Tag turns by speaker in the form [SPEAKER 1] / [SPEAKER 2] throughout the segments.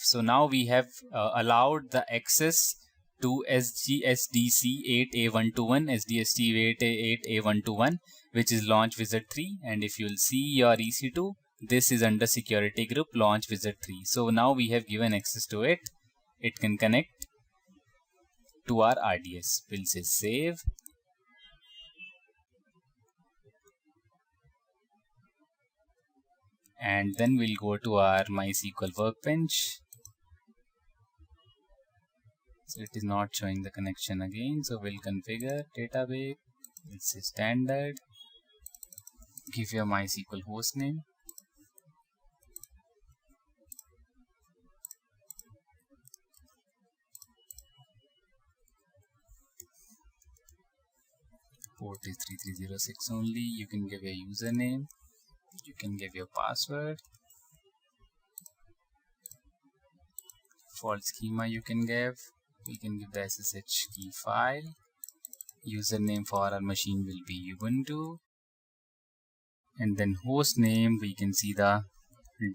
[SPEAKER 1] So now we have allowed the access to SDC8A121, SDST8A121, which is launch wizard 3. And if you'll see your EC2, this is under security group launch wizard 3. So now we have given access to it. It can connect to our RDS. We'll say save. And then we'll go to our MySQL workbench. So it is not showing the connection again. So we'll configure database. We'll say standard. Give your MySQL hostname. Port is 3306 only. You can give your username. You can give your password. Default schema you can give. We can give the SSH key file. Username for our machine will be Ubuntu. And then host name, we can see the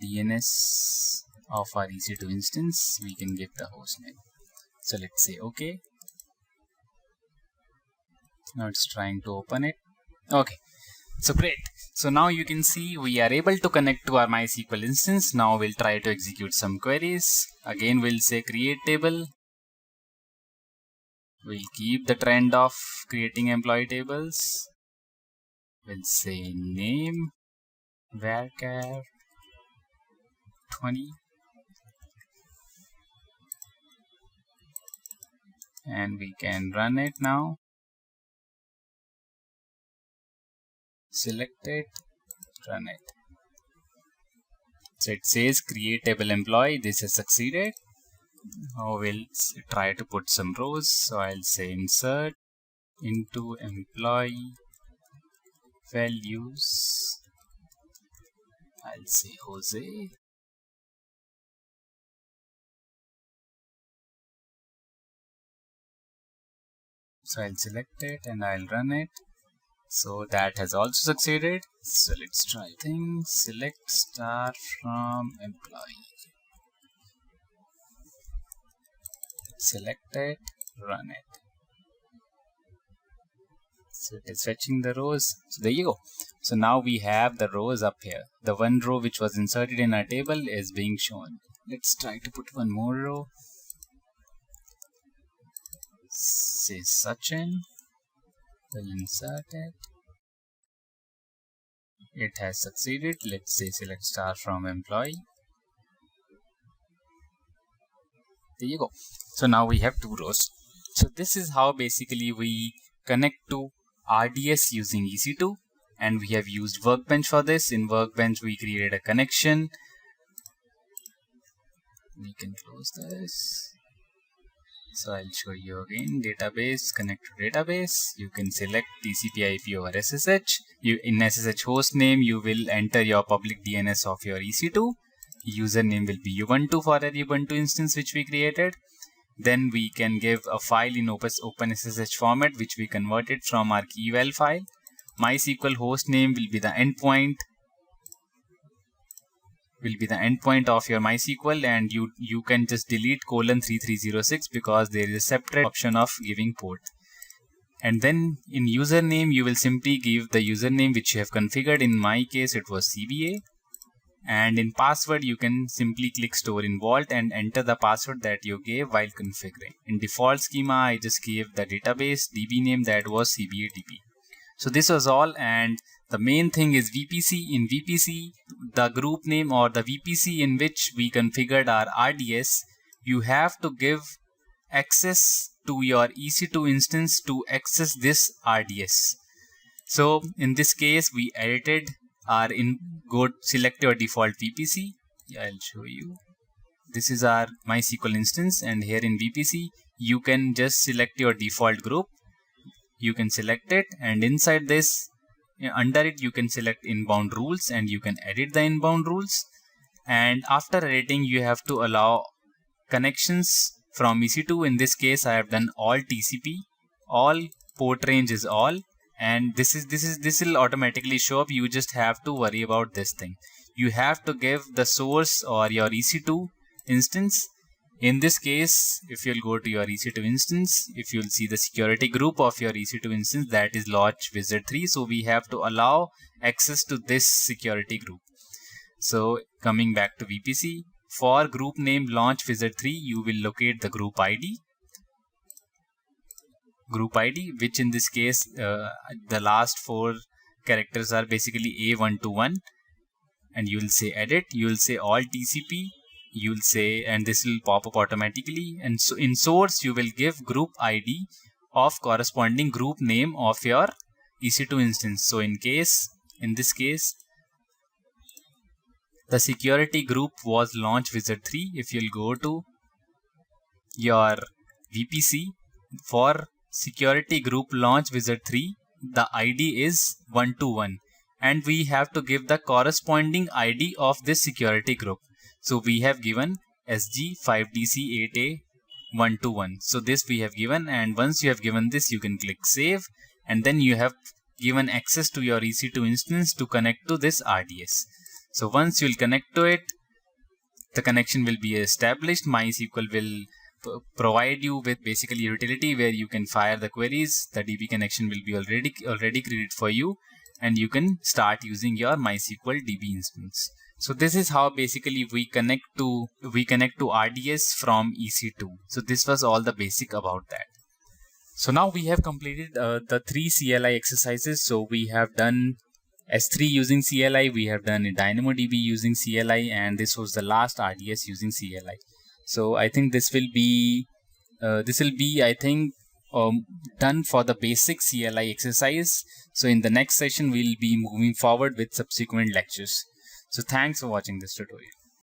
[SPEAKER 1] DNS of our EC2 instance. We can give the host name. So let's say OK. Now it's trying to open it. Okay. So great. So now you can see we are able to connect to our MySQL instance. Now we'll try to execute some queries. Again, we'll say create table. We'll keep the trend of creating employee tables. We'll say name varchar 20. And we can run it now. Select it, run it. So it says create table employee. This has succeeded. Now we'll try to put some rows. So I'll say insert into employee values. I'll say Jose. So I'll select it and I'll run it. So that has also succeeded. So let's try things. Select star from employee. Select it, run it. So it is fetching the rows. So there you go. So now we have the rows up here. The one row which was inserted in our table is being shown. Let's try to put one more row. Say Sachin. We'll insert it. It has succeeded. Let's say select star from employee. There you go. So now we have two rows. So this is how basically we connect to RDS using EC2, and we have used Workbench for this. In Workbench we created a connection. We can close this. So I'll show you again. Database, connect to database. You can select TCP IP over SSH. In SSH host name, you will enter your public DNS of your EC2. Username will be Ubuntu for our Ubuntu instance which we created. Then we can give a file in OpenSSH format which we converted from our keyval file. MySQL host name will be the endpoint. Of your MySQL, and you can just delete :3306 because there is a separate option of giving port. And then in username you will simply give the username which you have configured. In my case it was CBA. And in password you can simply click store in vault and enter the password that you gave while configuring. In default schema I just gave the database DB name that was CBADB. So this was all, and the main thing is VPC. In VPC, the group name or the VPC in which we configured our RDS, you have to give access to your EC2 instance to access this RDS. So in this case, we edited our go select your default VPC. Yeah, I'll show you. This is our MySQL instance, and here in VPC, you can just select your default group. You can select it, and inside this, under it, you can select inbound rules, and you can edit the inbound rules. And after editing, you have to allow connections from EC2. In this case, I have done all TCP, all port range is all, and this will automatically show up. You just have to worry about this thing. You have to give the source or your EC2 instance. In this case, if you'll go to your EC2 instance, if you'll see the security group of your EC2 instance, that is launch wizard 3. So we have to allow access to this security group. So coming back to VPC, for group name launch wizard 3, you will locate the group ID, which in this case, the last 4 characters are basically A121, and you will say edit, you will say all TCP, you will say, and this will pop up automatically. And so in source, you will give group ID of corresponding group name of your EC2 instance. So in this case, the security group was launch wizard 3. If you'll go to your VPC for security group launch wizard 3, the ID is 121, and we have to give the corresponding ID of this security group. So we have given SG5DC8A121. So this we have given, and once you have given this, you can click save, and then you have given access to your EC2 instance to connect to this RDS. So once you'll connect to it, the connection will be established. MySQL will provide you with basically utility where you can fire the queries. The DB connection will be already created for you, and you can start using your MySQL DB instance. So this is how basically we connect to RDS from EC2. So this was all the basic about that. So now we have completed the 3 CLI exercises. So we have done S3 using CLI, we have done DynamoDB using CLI, and this was the last RDS using CLI. So I think this will be I think done for the basic CLI exercise. So in the next session, we'll be moving forward with subsequent lectures. So thanks for watching this tutorial.